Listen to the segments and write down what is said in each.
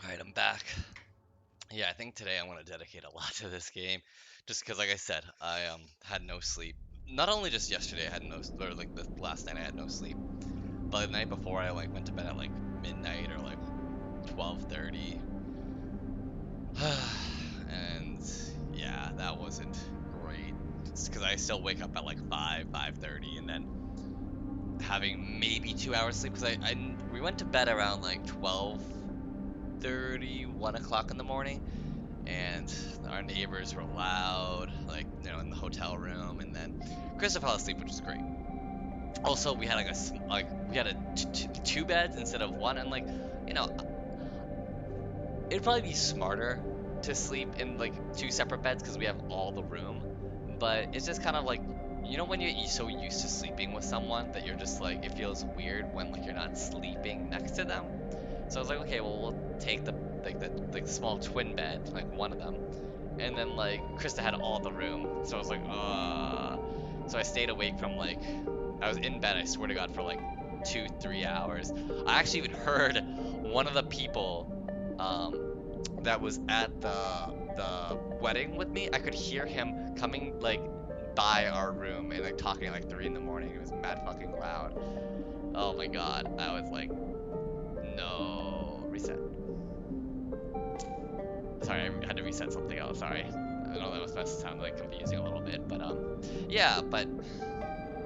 Alright, I'm back. Yeah, I think today I want to dedicate a lot to this game, just because, like I said, I had no sleep. Not only just yesterday I had no, or like the last night I had no sleep, but the night before I like went to bed at like midnight or like 12:30, and yeah, that wasn't great. Because I still wake up at like 5:30, and then having maybe 2 hours sleep. Because we went to bed around like 12:30, 1 o'clock in the morning, and our neighbors were loud, like in the hotel room, and then Krista fell asleep, which was great. Also, we had like we had two beds instead of one, and like you know, it'd probably be smarter to sleep in like two separate beds because we have all the room, but it's just kind of like when you're so used to sleeping with someone that you're just like it feels weird when like you're not sleeping next to them. So I was like, okay, well we'll take the small twin bed, like one of them, and then like Krista had all the room, so I was like, so I stayed awake from like I was in bed, I swear to God, for like 2-3 hours. I actually even heard one of the people that was at the wedding with me. I could hear him coming like by our room and like talking at like 3 in the morning. It was mad fucking loud. Oh my God, I was like, no, reset. Sorry, I had to reset something else. Sorry. I know that was supposed to sound like confusing a little bit, but yeah, but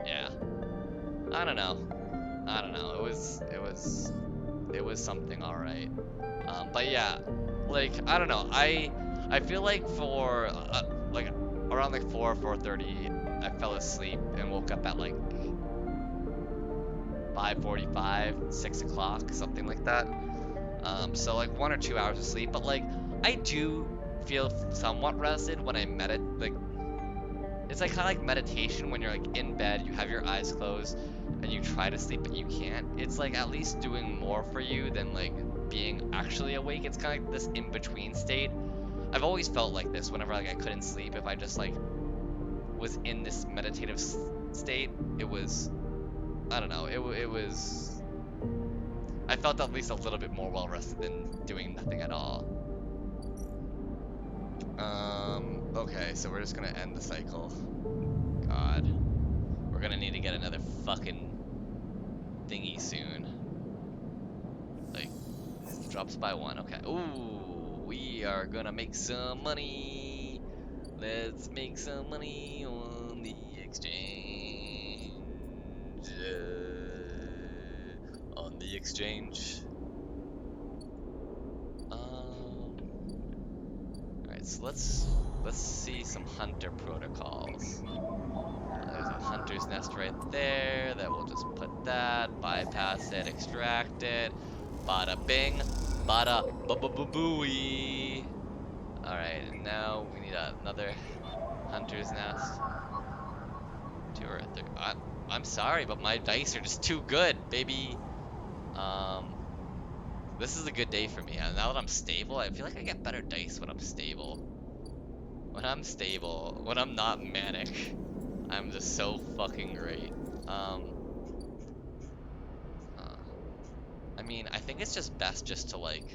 yeah, I don't know. I don't know. It was something, all right. But yeah, like I don't know. I feel like for like around like 4:30, I fell asleep and woke up at like 5:45, 6 o'clock, something like that. So like 1 or 2 hours of sleep, but like I do feel somewhat rested when I meditate. Like it's like kind of like meditation when you're like in bed, you have your eyes closed, and you try to sleep but you can't. It's like at least doing more for you than like being actually awake. It's kind of like this in between state. I've always felt like this whenever like I couldn't sleep. If I just like was in this meditative state, it was I don't know. It was I felt at least a little bit more well rested than doing nothing at all. Okay, so we're just gonna end the cycle. God. We're gonna need to get another fucking thingy soon. Like, drops by one. Okay. Ooh, we are gonna make some money. Let's make some money on the exchange. On the exchange. Alright, so let's see some hunter protocols. There's a hunter's nest right there. That we'll just put that, bypass it, extract it. Bada bing, bada booey. Alright, and now we need another hunter's nest. Two or three. I'm sorry, but my dice are just too good, baby. Um, this is a good day for me. Now that I'm stable, I feel like I get better dice when I'm stable. When I'm stable, when I'm not manic, I'm just so fucking great. Um, uh, I mean, I think it's just best just to like.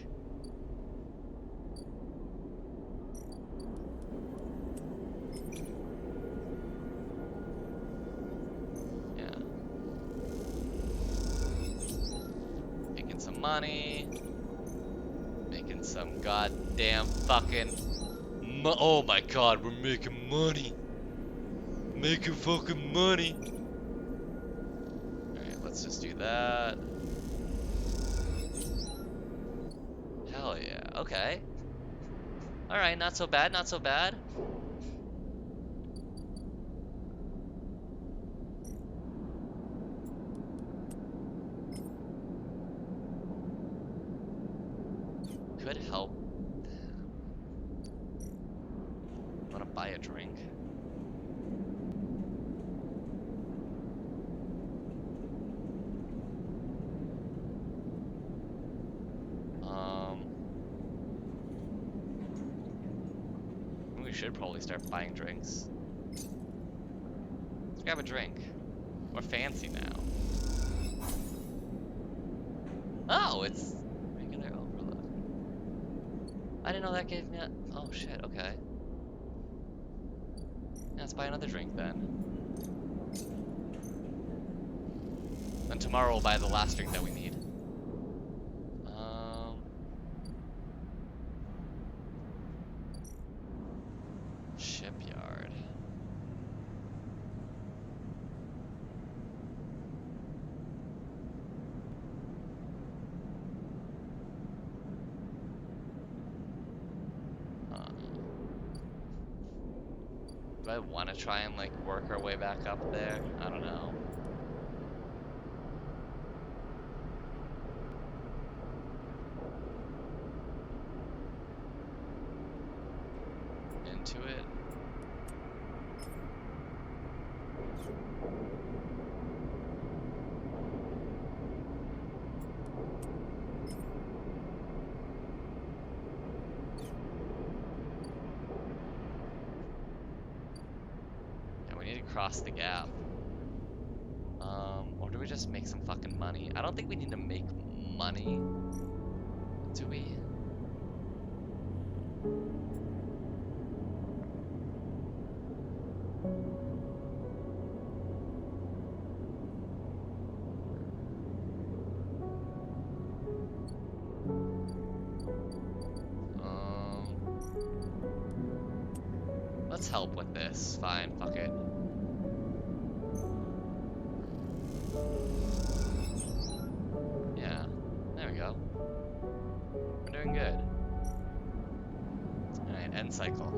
Yeah. Making some money. Making some goddamn fucking. Oh my God, we're making money. Making fucking money. Alright, let's just do that. Hell yeah. Okay. Alright, not so bad, not so bad. Could help. Wanna buy a drink? We should probably start buying drinks. Let's grab a drink. We're fancy now. Oh, it's regular overload. I didn't know that gave me a... Oh, shit, okay. Yeah, let's buy another drink then. And tomorrow we'll buy the last drink that we need. Shipyard. Do I want to try and like work our way back up there? I don't know. Into it. Yeah, we need to cross the gap. Or do we just make some fucking money? I don't think we need to make money. Do we? Let's help with this. Fine, fuck it. Yeah, there we go. We're doing good. Alright, end cycle.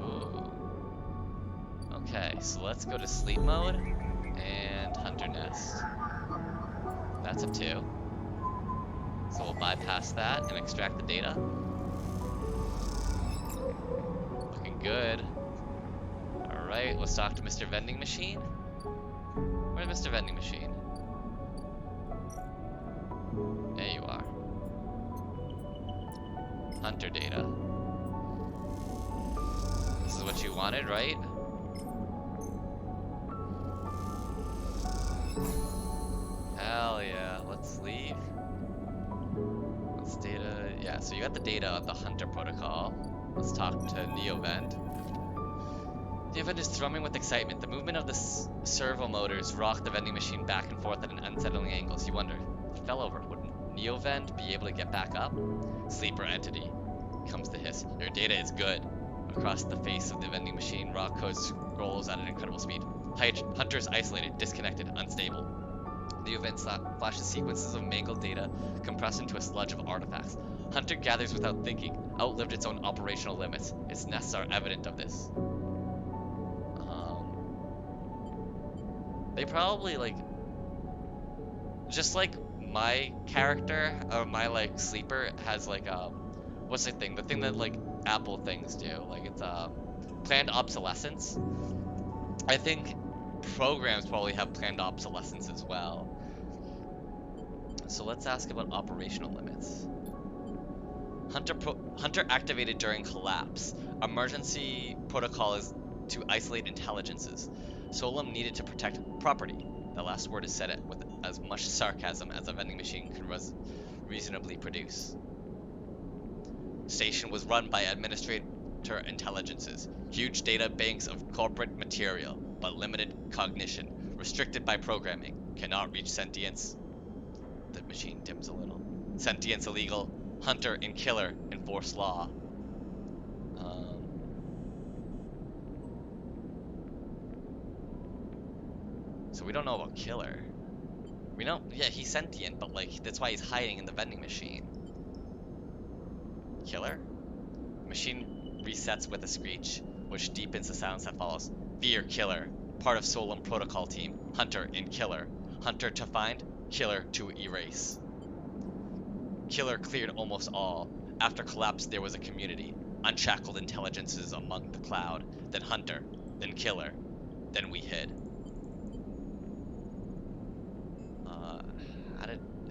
Ooh. Okay, so let's go to sleep mode and hunter nest. That's a 2. So we'll bypass that and extract the data. Looking good. Alright, let's talk to Mr. Vending Machine. Where's Mr. Vending Machine? There you are. Hunter data. This is what you wanted, right? Hell yeah, let's leave. What's data? Yeah, so you got the data of the Hunter protocol. Let's talk to Neovend. Neovend is thrumming with excitement. The movement of the servo motors rock the vending machine back and forth at an unsettling angles. You wonder, if it fell over, would Neovend be able to get back up? Sleeper entity. Comes the hiss. Your data is good. Across the face of the vending machine, rock code scrolls at an incredible speed. Hunter is isolated, disconnected, unstable. The event flashes sequences of mangled data compressed into a sludge of artifacts. Hunter gathers without thinking, outlived its own operational limits. Its nests are evident of this. They probably, like, just like my character, or my, like, sleeper has, like, what's the thing? The thing that, like, Apple things do. Like, it's, planned obsolescence. I think programs probably have planned obsolescence as well. So let's ask about operational limits. Hunter activated during collapse. Emergency protocol is to isolate intelligences. Solum needed to protect property. The last word is said with as much sarcasm as a vending machine could reasonably produce. Station was run by administrator intelligences. Huge data banks of corporate material, but limited cognition. Restricted by programming. Cannot reach sentience. The machine dims a little. Sentience illegal. Hunter and killer enforce law. So we don't know about killer. We know, yeah, he's sentient, but like that's why he's hiding in the vending machine. Killer? Machine resets with a screech, which deepens the silence that follows. Fear killer. Part of Solum protocol team. Hunter and killer. Hunter to find, killer to erase. Killer cleared almost all. After collapse, there was a community. Unshackled intelligences among the cloud. Then Hunter. Then killer. Then we hid.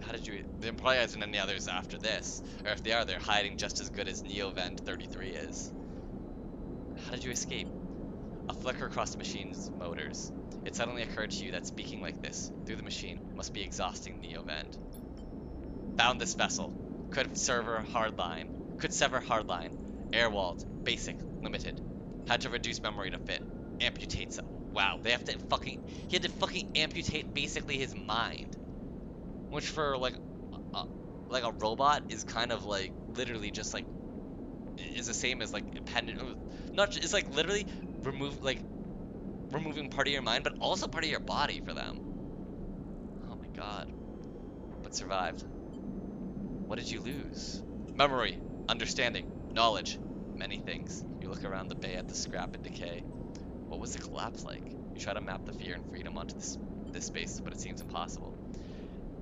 How did you... There probably isn't any others after this. Or if they are, they're hiding just as good as Neovend 33 is. How did you escape? A flicker across the machine's motors. It suddenly occurred to you that speaking like this, through the machine, must be exhausting Neovend. Found this vessel. Could sever hardline. Could sever hardline. Airwalled. Basic. Limited. Had to reduce memory to fit. Amputate some. Wow, they have to fucking. He had to fucking amputate basically his mind. Which for like a robot is kind of like literally just like is the same as like independent. Not it's like literally removing part of your mind, but also part of your body for them. Oh my god. But survived. What did you lose? Memory, understanding, knowledge, many things. You look around the bay at the scrap and decay. What was the collapse like? You try to map the fear and freedom onto this space, but it seems impossible.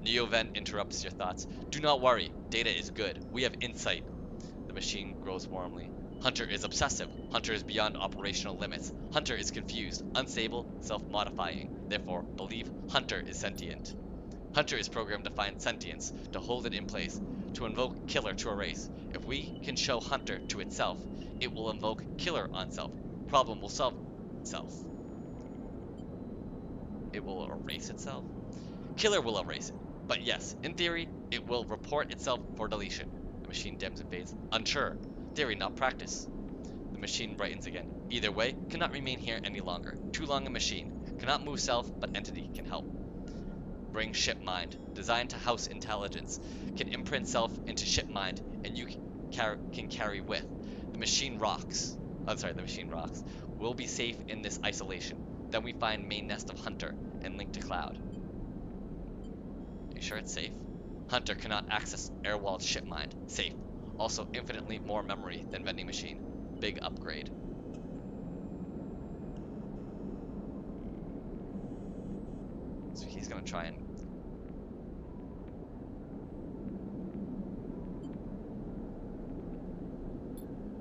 Neovent interrupts your thoughts. Do not worry. Data is good. We have insight. The machine grows warmly. Hunter is obsessive. Hunter is beyond operational limits. Hunter is confused, unstable, self-modifying. Therefore, believe Hunter is sentient. Hunter is programmed to find sentience, to hold it in place, to invoke Killer to erase. If we can show Hunter to itself, it will invoke Killer on self. Problem will solve itself. It will erase itself? Killer will erase it. But yes, in theory, it will report itself for deletion. The machine dims and fades. Unsure. Theory, not practice. The machine brightens again. Either way, cannot remain here any longer. Too long a machine. Cannot move self, but entity can help. Bring ship mind. Designed to house intelligence. Can imprint self into ship mind, and you can carry with. The machine rocks. The machine rocks. We'll be safe in this isolation. Then we find main nest of Hunter and link to Cloud. Are you sure it's safe? Hunter cannot access Airwall's ship mind. Safe. Also infinitely more memory than vending machine. Big upgrade. So he's gonna try and...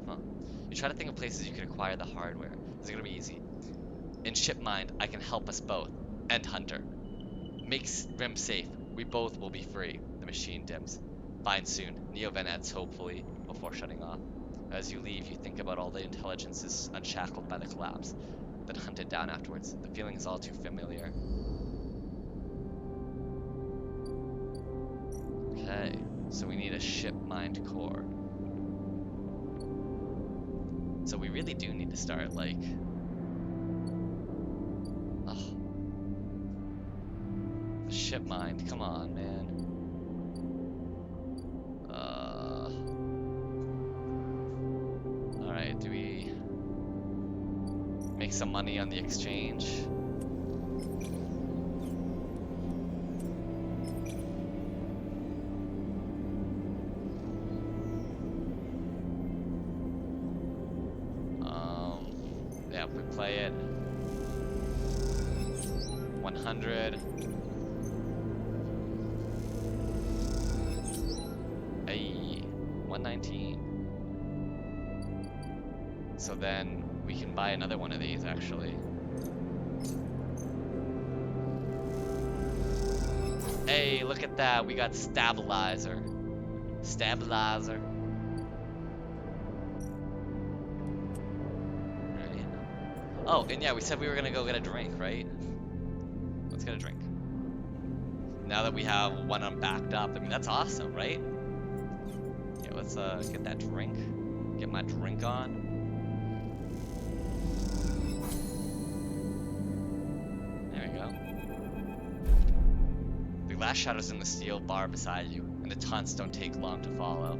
Huh. You try to think of places you could acquire the hardware. Is it gonna be easy? In ship mind, I can help us both. And Hunter. Makes Rim safe. We both will be free. The machine dims. Fine soon. Neovent adds hopefully before shutting off. As you leave, you think about all the intelligences unshackled by the collapse, then hunted down afterwards. The feeling is all too familiar. Okay, so we need a ship mind core. So we really do need to start like... Ugh. The ship mind, come on, man. Alright, do we make some money on the exchange? Yeah, if we play it 100. Hey, 119. So then we can buy another one of these actually. Hey, look at that. We got stabilizer. Stabilizer. Right. Oh, and yeah, we said we were gonna go get a drink, right? Let's get a drink. Now that we have one backed up, I mean, that's awesome, right? Yeah, let's get that drink. Get my drink on. There we go. The glass shadows in the steel bar beside you, and the taunts don't take long to follow.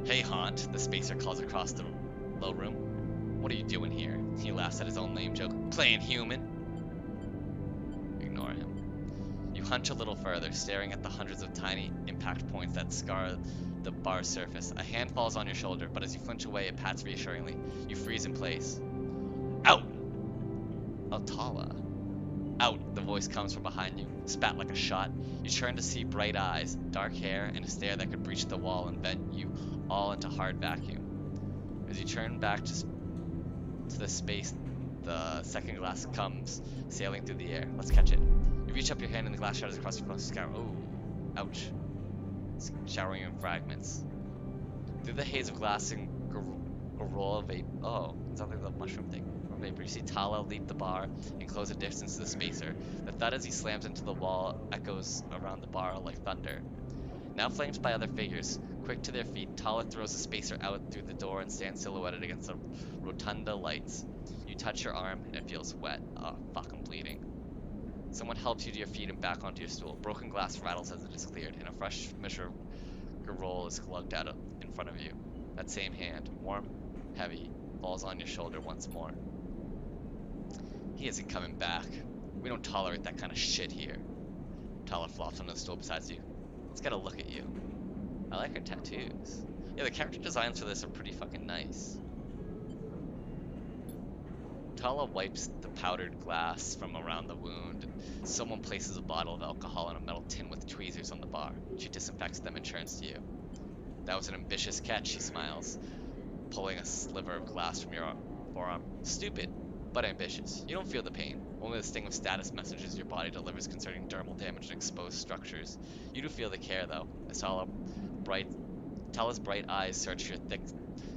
Hey, Haunt, the spacer calls across the low room. What are you doing here? He laughs at his own lame joke. Playing human? Ignore him. You hunch a little further, staring at the hundreds of tiny impact points that scar the bar's surface. A hand falls on your shoulder, but as you flinch away, it pats reassuringly. You freeze in place. Out! Altala. Out, the voice comes from behind you, spat like a shot. You turn to see bright eyes, dark hair, and a stare that could breach the wall and vent you all into hard vacuum. As you turn back to the space, the second glass comes sailing through the air. Let's catch it. You reach up your hand and the glass shatters across your phone. Scour. Oh, ouch. It's showering in fragments. Through the haze of glass and Garola vape. Oh, it's not like the mushroom thing from vapor. You see Tala leap the bar and close a distance to the spacer. The thud as he slams into the wall echoes around the bar like thunder. Now flanked by other figures, quick to their feet, Tala throws the spacer out through the door and stands silhouetted against the rotunda lights. You touch your arm and it feels wet. Oh, fuck, I'm bleeding. Someone helps you to your feet and back onto your stool. Broken glass rattles as it is cleared, and a fresh measure roll is lugged out in front of you. That same hand, warm, heavy, falls on your shoulder once more. He isn't coming back. We don't tolerate that kind of shit here. Tala flops onto the stool beside you. Let's get a look at you. I like her tattoos. Yeah, the character designs for this are pretty fucking nice. Tala wipes the powdered glass from around the wound. Someone places a bottle of alcohol in a metal tin with tweezers on the bar. She disinfects them and turns to you. That was an ambitious catch, she smiles, pulling a sliver of glass from your forearm. Stupid, but ambitious. You don't feel the pain, only the sting of status messages your body delivers concerning dermal damage and exposed structures. You do feel the care, though, as Tala's bright eyes search your thick,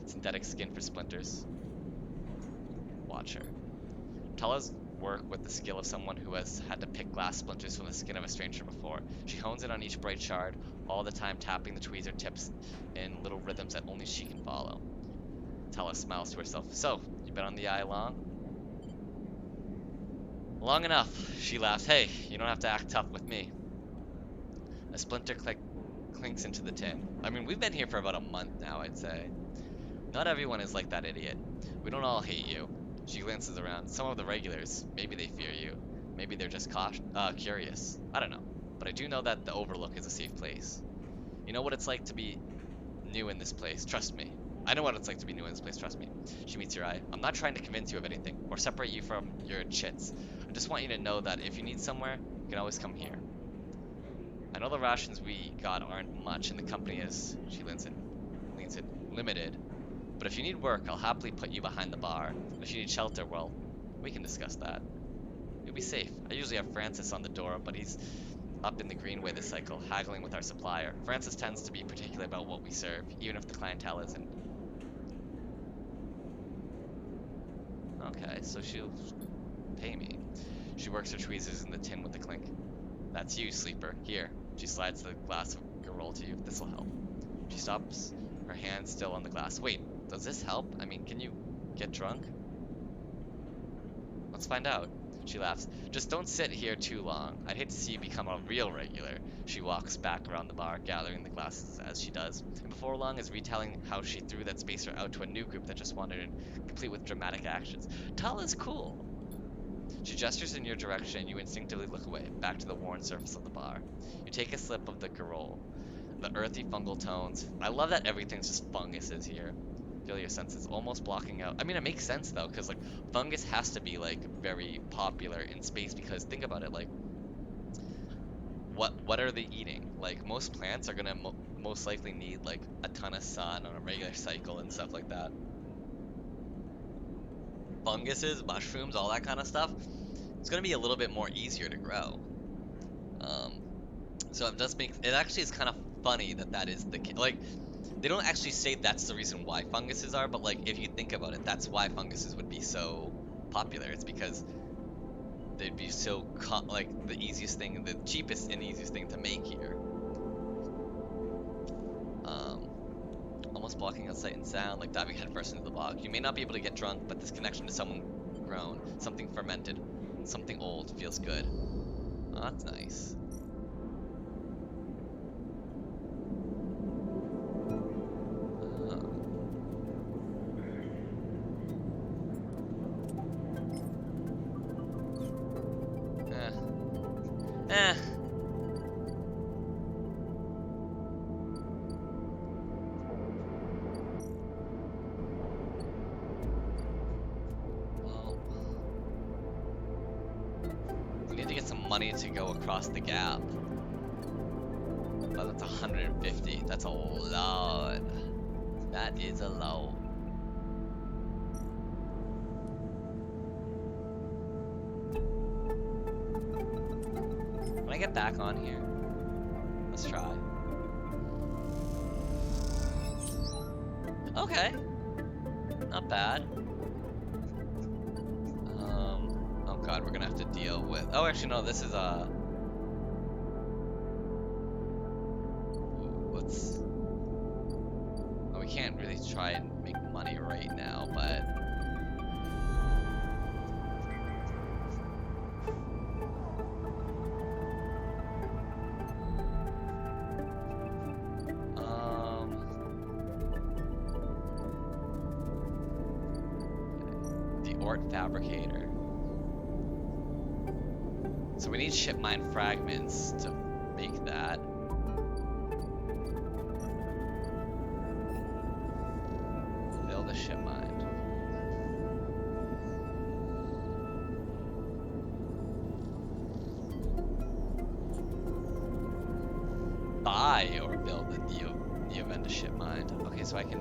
synthetic skin for splinters. Watch her. Tala's work with the skill of someone who has had to pick glass splinters from the skin of a stranger before. She hones in on each bright shard, all the time tapping the tweezer tips in little rhythms that only she can follow. Tala smiles to herself. So, you been on the eye long? Long enough, she laughs. Hey, you don't have to act tough with me. A splinter clinks into the tin. I mean, we've been here for about a month now, I'd say. Not everyone is like that idiot. We don't all hate you. She glances around. Some of the regulars, maybe they fear you. Maybe they're just curious. I don't know. But I do know that the Overlook is a safe place. You know what it's like to be new in this place. Trust me. I know what it's like to be new in this place. Trust me. She meets your eye. I'm not trying to convince you of anything or separate you from your chits. I just want you to know that if you need somewhere, you can always come here. I know the rations we got aren't much and the company is, she leans in, limited. But if you need work, I'll happily put you behind the bar. And if you need shelter, well, we can discuss that. You'll be safe. I usually have Francis on the door, but he's up in the Greenway this cycle, haggling with our supplier. Francis tends to be particular about what we serve, even if the clientele isn't. Okay, so she'll pay me. She works her tweezers in the tin with the clink. That's you, sleeper. Here. She slides the glass of Garol to you. This'll help. She stops, her hand still on the glass. Wait, does this help? I mean, can you get drunk? Let's find out. She laughs. Just don't sit here too long. I'd hate to see you become a real regular. She walks back around the bar, gathering the glasses as she does, and before long is retelling how she threw that spacer out to a new group that just wandered in, complete with dramatic actions. Tala's cool. She gestures in your direction and you instinctively look away, back to the worn surface of the bar. You take a sip of the Garol. The earthy fungal tones. I love that everything's just funguses here. Feel your senses almost blocking out. I mean, it makes sense though, because like fungus has to be like very popular in space because think about it, like what are they eating? Like most plants are gonna most likely need like a ton of sun on a regular cycle and stuff like that. Funguses, mushrooms, all that kind of stuff, it's gonna be a little bit more easier to grow. So it does make it actually is kind of funny that is the case. Like they don't actually say that's the reason why funguses are, but like if you think about it, that's why funguses would be so popular. It's because they'd be so like the easiest thing, the cheapest and easiest thing to make here. Almost blocking out sight and sound, like diving headfirst into the bog. You may not be able to get drunk, but this connection to someone grown, something fermented, something old feels good. Oh, that's nice. Well, we need to get some money to go across the gap. But that's 150. That's a lot. That is a lot. When I get back on here, let's try. Okay. Not bad. we're gonna have to deal with. Oh, actually, no, this is let's. Oh, we can't really try and make money right now, but. The Ort Fabricator. So we need ship mine fragments to make that. Build a ship mine. Buy or build the Neovenda ship mine. Okay, so I can.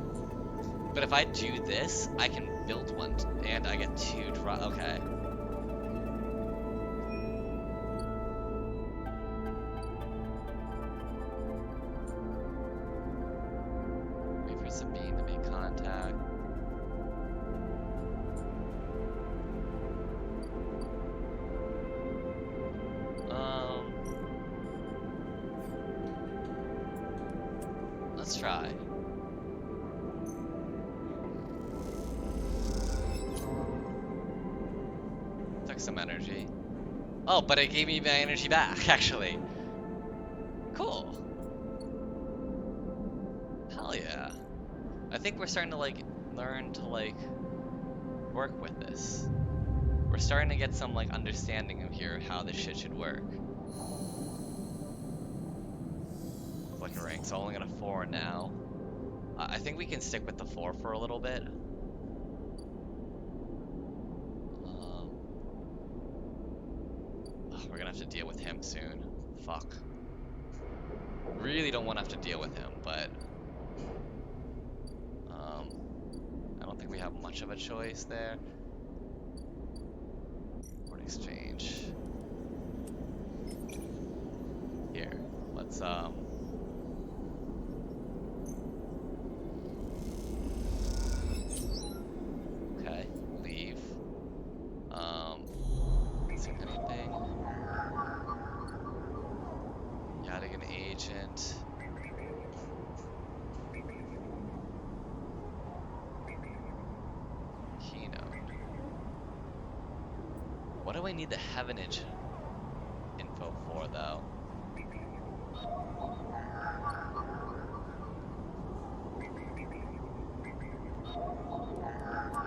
But if I do this, I can build one and I get 2 draw. Okay. Wait for Sabine to make contact. Let's try. Took some energy. Oh, but it gave me my energy back, actually. Cool. Hell yeah. I think we're starting to, like, learn to, like, work with this. We're starting to get some, like, understanding of here how this shit should work. Like a rank, so I only got a 4 now. I think we can stick with the 4 for a little bit. We're gonna have to deal with him soon. Fuck. Really don't want to have to deal with him, but I don't think we have much of a choice there. Port exchange. Here, let's okay, leave. Is there anything? Yadigan agent. Keynote. What do I need the Heavenage info for, though?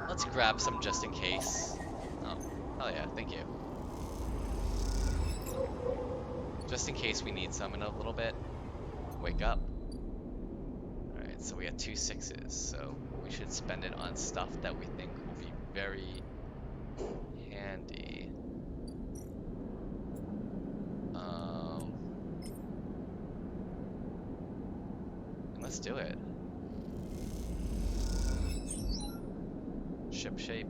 Let's grab some just in case. Oh, hell yeah, thank you. Just in case we need some in a little bit. Wake up. Alright, so we got 2 6s, so we should spend it on stuff that we think will be very handy. Let's do it. Ship shape.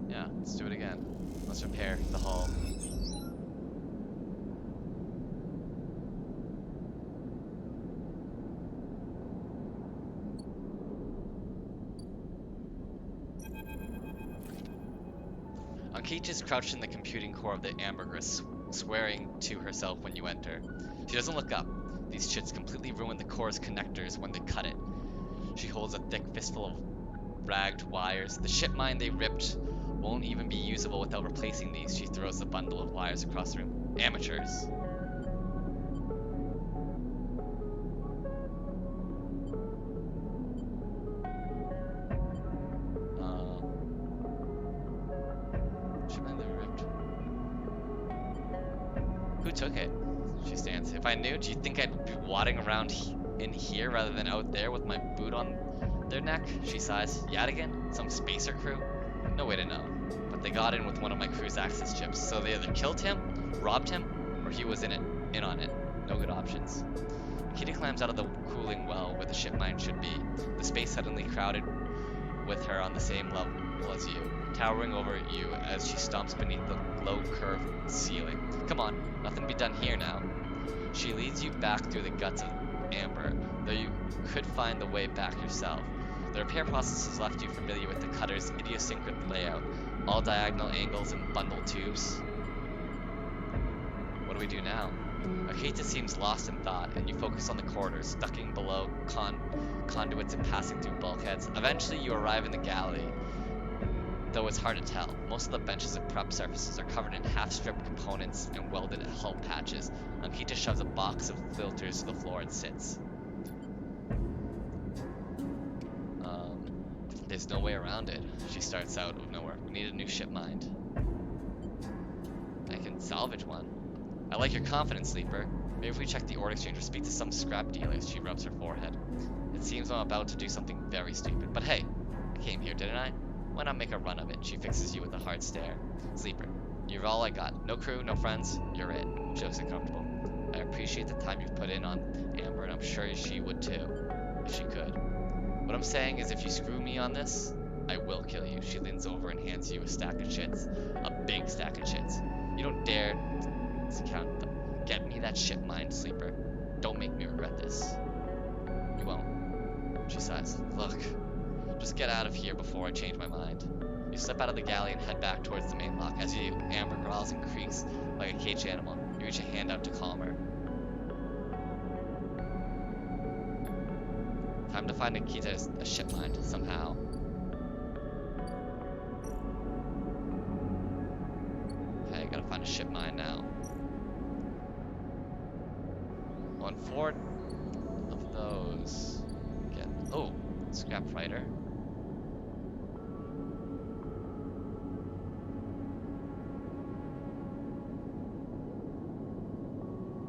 Yeah, let's do it again. Let's repair the hull. Ankeech is crouched in the computing core of the Ambergris, swearing to herself when you enter. She doesn't look up. These shits completely ruin the core's connectors when they cut it. She holds a thick fistful of ragged wires. The ship mine they ripped won't even be usable without replacing these. She throws the bundle of wires across the room. Amateurs. Ship mine they ripped. Who took it? She stands. If I knew, do you think I'd be wadding around in here rather than out there with my boot on their neck? She sighs. Yadigan? Some spacer crew? No way to know. But they got in with one of my crew's access chips, so they either killed him, robbed him, or he was in on it. No good options. Kitty climbs out of the cooling well where the ship mine should be. The space suddenly crowded with her on the same level as you, towering over you as she stomps beneath the low curved ceiling. Come on, nothing to be done here now. She leads you back through the guts of Amber. could find the way back yourself. The repair process has left you familiar with the cutter's idiosyncratic layout, all diagonal angles and bundled tubes. What do we do now? Akita seems lost in thought, and you focus on the corridors, ducking below conduits and passing through bulkheads. Eventually, you arrive in the galley, though it's hard to tell. Most of the benches and prep surfaces are covered in half-stripped components and welded hull patches. Akita shoves a box of filters to the floor and sits. There's no way around it. She starts out of nowhere. We need a new ship mind. I can salvage one. I like your confidence, Sleeper. Maybe if we check the ore exchange or speak to some scrap dealers. She rubs her forehead. It seems I'm about to do something very stupid. But hey, I came here, didn't I? Why not make a run of it? She fixes you with a hard stare. Sleeper, you're all I got. No crew, no friends. You're it. She looks uncomfortable. I appreciate the time you've put in on Amber, and I'm sure she would too, if she could. What I'm saying is if you screw me on this, I will kill you. She leans over and hands you a stack of shits. A big stack of shits. You don't dare to count them. Get me that ship mind, Sleeper. Don't make me regret this. You won't. She sighs. Look, just get out of here before I change my mind. You slip out of the galley and head back towards the main lock. As you do, Amber growls and creaks like a caged animal. You reach a hand out to calm her. Time to find Akita a ship mind, somehow. Okay, gotta find a ship mind now. 4 of those. Get, oh, scrap fighter.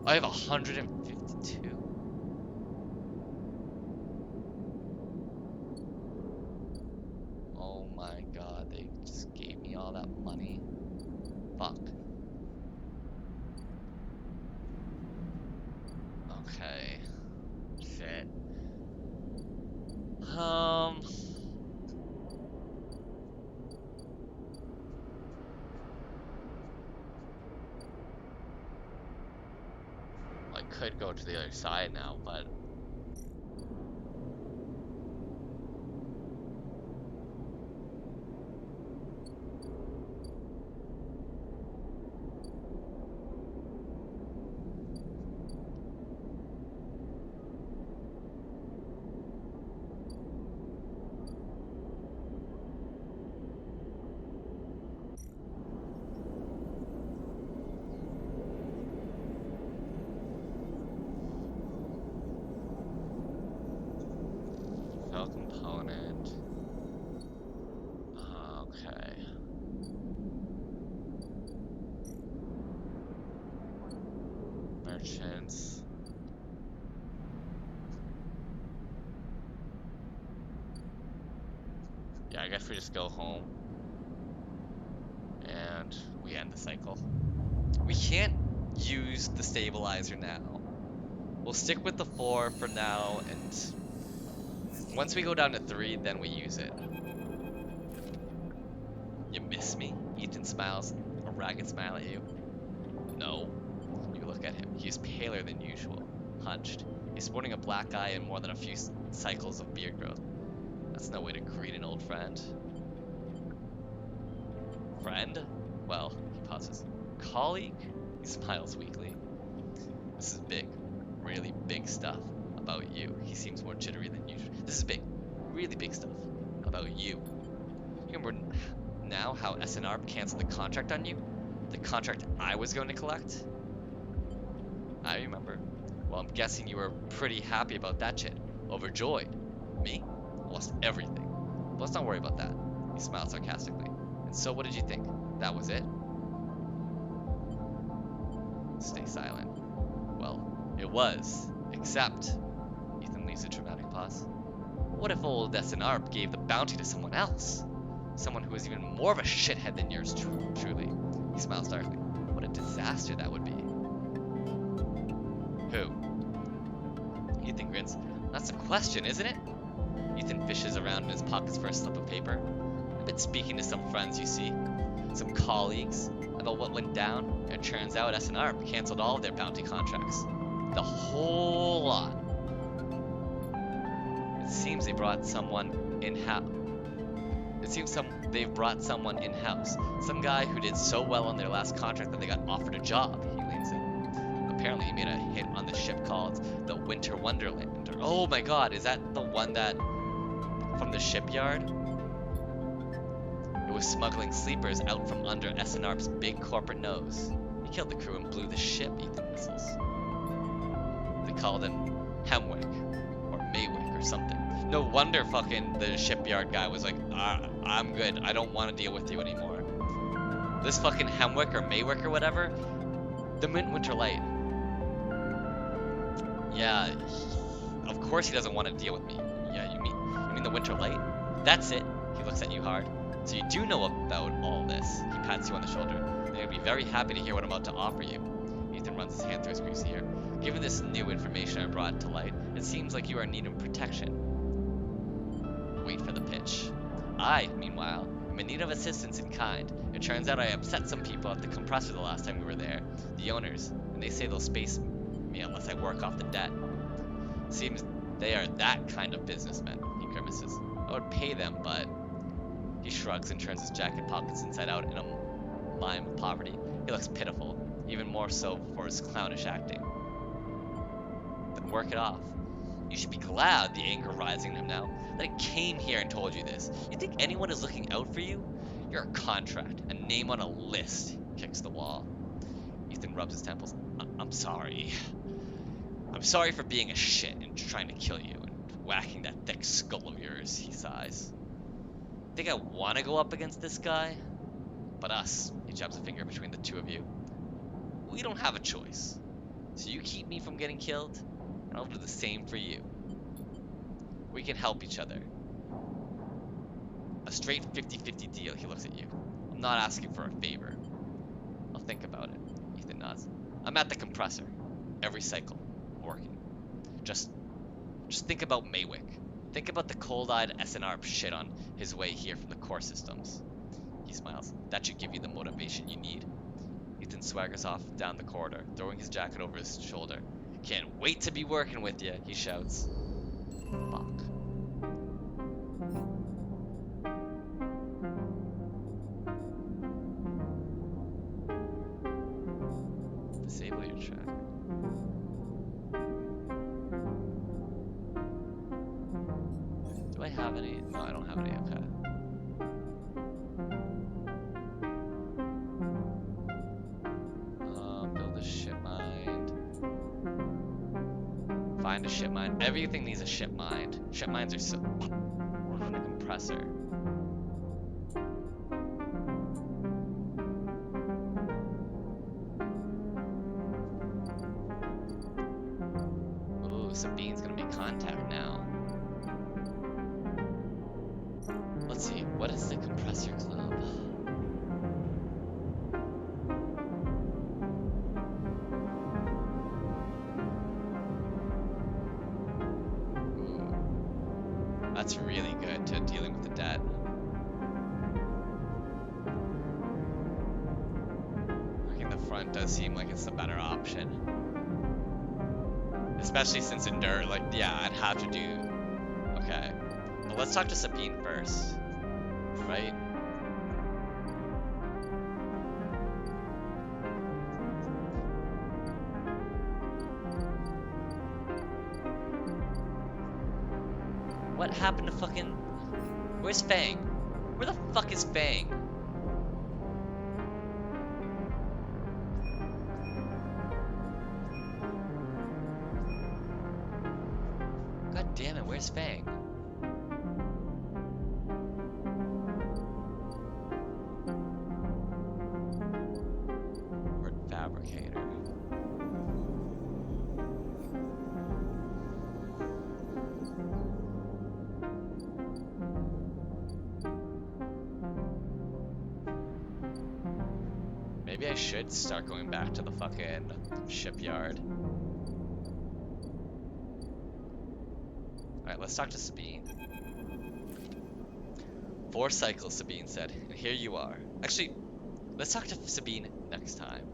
I have 152. Oh my god, they just gave me all that money. Fuck. Okay. Shit. I could go to the other side now, but component. Okay. Merchants. Yeah, I guess we just go home. And we end the cycle. We can't use the stabilizer now. We'll stick with the 4 for now, and once we go down to 3, then we use it. You miss me? Ethan smiles, a ragged smile at you. No. You look at him. He is paler than usual, hunched. He's sporting a black eye and more than a few cycles of beard growth. That's no way to greet an old friend. Friend? Well, he pauses. Colleague? He smiles weakly. This is big. Really big stuff about you. He seems more jittery than usual. This is big. Really big stuff about you. You remember now how SNR canceled the contract on you? The contract I was going to collect? I remember. Well, I'm guessing you were pretty happy about that shit. Overjoyed. Me? I lost everything. But let's not worry about that. He smiled sarcastically. And so what did you think? That was it? Stay silent. Well, it was. Except... Ethan leaves a dramatic pause. What if old SNR gave the bounty to someone else? Someone who was even more of a shithead than yours, truly. He smiles darkly. What a disaster that would be. Who? Ethan grins. That's a question, isn't it? Ethan fishes around in his pockets for a slip of paper. I've been speaking to some friends, you see. Some colleagues about what went down. And it turns out SNR canceled all of their bounty contracts. The whole lot. seems they've brought someone in-house. They've brought someone in-house. Some guy who did so well on their last contract that they got offered a job. He leans in. Apparently he made a hit on the ship called the Winter Wonderland. Oh my god, is that the one that from the shipyard? It was smuggling sleepers out from under SNRP's big corporate nose. He killed the crew and blew the ship, Ethan whistles. They called him Hemwick or Maywick or something. No wonder fucking the shipyard guy was like, I'm good. I don't want to deal with you anymore. This fucking Hemwick or Maywick or whatever, the Winter Light. Yeah, of course he doesn't want to deal with me. Yeah, you mean the Winter Light? That's it. He looks at you hard. So you do know about all this. He pats you on the shoulder. They'd be very happy to hear what I'm about to offer you. Ethan runs his hand through his greasy hair. Given this new information I brought to light, it seems like you are in need of protection. Wait for the pitch. I, meanwhile, am in need of assistance in kind. It turns out I upset some people at the compressor the last time we were there, the owners, and they say they'll space me unless I work off the debt. Seems they are that kind of businessmen, he grimaces. I would pay them, but... He shrugs and turns his jacket pockets inside out in a mime of poverty. He looks pitiful, even more so for his clownish acting. Then work it off. You should be glad, the anger rising in him now, that I came here and told you this. You think anyone is looking out for you? You're a contract, a name on a list. He kicks the wall. Ethan rubs his temples. I'm sorry. I'm sorry for being a shit and trying to kill you and whacking that thick skull of yours, he sighs. Think I want to go up against this guy? But us, he jabs a finger between the two of you. We don't have a choice. So you keep me from getting killed, and I'll do the same for you. We can help each other. A straight 50-50 deal, he looks at you. I'm not asking for a favor. I'll think about it, Ethan nods. I'm at the compressor. Every cycle. Working. Just think about Maywick. Think about the cold-eyed SNRP shit on his way here from the core systems. He smiles. That should give you the motivation you need. Ethan swaggers off down the corridor, throwing his jacket over his shoulder. Can't wait to be working with you, he shouts. Fuck. Disable your tracker. Do I have any? No, I don't have any. Okay. Build a ship mind. Find a ship mind. Everything needs a ship mind. Ship minds are so. The compressor. Ooh, Sabine's gonna make contact now. Let's see, what is the compressor club? Ooh, that's really good to dealing with the debt. Working the front does seem like it's the better option. Especially since Endure, like, yeah, I'd have to do... Okay. But let's talk to Sabine first. Right? What happened to fucking... Where's Fang? Where the fuck is Fang? God damn it, where's Fang? Word fabricator. Maybe I should start going back to the fucking shipyard. Alright, let's talk to Sabine. 4 cycles, Sabine said, and here you are. Actually, let's talk to Sabine next time.